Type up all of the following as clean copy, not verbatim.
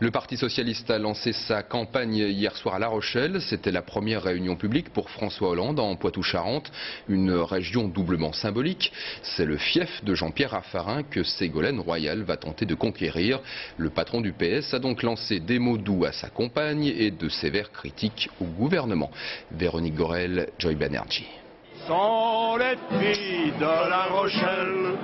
Le Parti socialiste a lancé sa campagne hier soir à La Rochelle. C'était la première réunion publique pour François Hollande en Poitou-Charentes, une région doublement symbolique. C'est le fief de Jean-Pierre Raffarin que Ségolène Royal va tenter de conquérir. Le patron du PS a donc lancé des mots doux à sa compagne et de sévères critiques au gouvernement. Véronique Gorel, Joy Banerjee. Sont les filles de La Rochelle.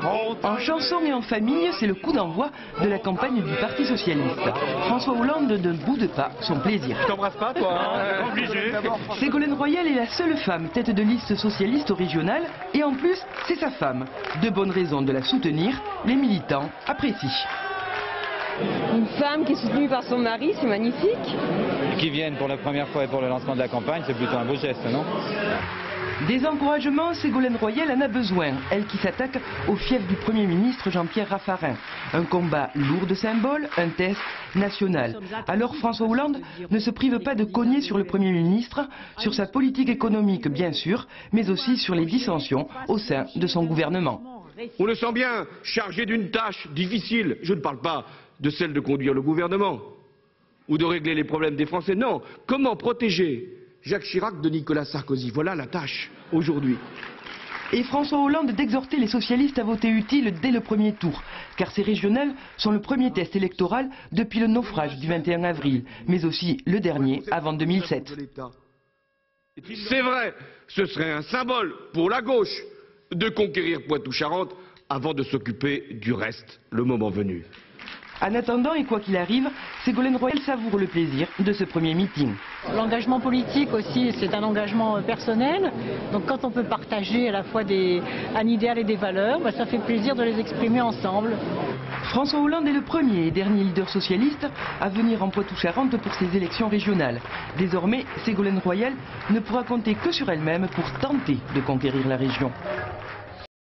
En chanson et en famille, c'est le coup d'envoi de la campagne du Parti socialiste. François Hollande ne boude pas son plaisir. Tu t'embrasses pas, toi, hein? Obligé. Ségolène Royal est la seule femme tête de liste socialiste au régional et en plus, c'est sa femme. De bonnes raisons de la soutenir, les militants apprécient. Une femme qui est soutenue par son mari, c'est magnifique. Qui viennent pour la première fois et pour le lancement de la campagne, c'est plutôt un beau geste, non? Des encouragements, Ségolène Royal en a besoin, elle qui s'attaque au fief du Premier ministre Jean-Pierre Raffarin. Un combat lourd de symboles, un test national. Alors François Hollande ne se prive pas de cogner sur le Premier ministre, sur sa politique économique bien sûr, mais aussi sur les dissensions au sein de son gouvernement. On le sent bien, chargé d'une tâche difficile. Je ne parle pas de celle de conduire le gouvernement ou de régler les problèmes des Français. Non, comment protéger Jacques Chirac de Nicolas Sarkozy? Voilà la tâche aujourd'hui. Et François Hollande d'exhorter les socialistes à voter utile dès le premier tour, car ces régionales sont le premier test électoral depuis le naufrage du 21 avril, mais aussi le dernier avant 2007. C'est vrai, ce serait un symbole pour la gauche de conquérir Poitou-Charentes avant de s'occuper du reste, le moment venu. En attendant, et quoi qu'il arrive, Ségolène Royal savoure le plaisir de ce premier meeting. L'engagement politique aussi, c'est un engagement personnel. Donc quand on peut partager à la fois un idéal et des valeurs, ça fait plaisir de les exprimer ensemble. François Hollande est le premier et dernier leader socialiste à venir en Poitou-Charentes pour ces élections régionales. Désormais, Ségolène Royal ne pourra compter que sur elle-même pour tenter de conquérir la région.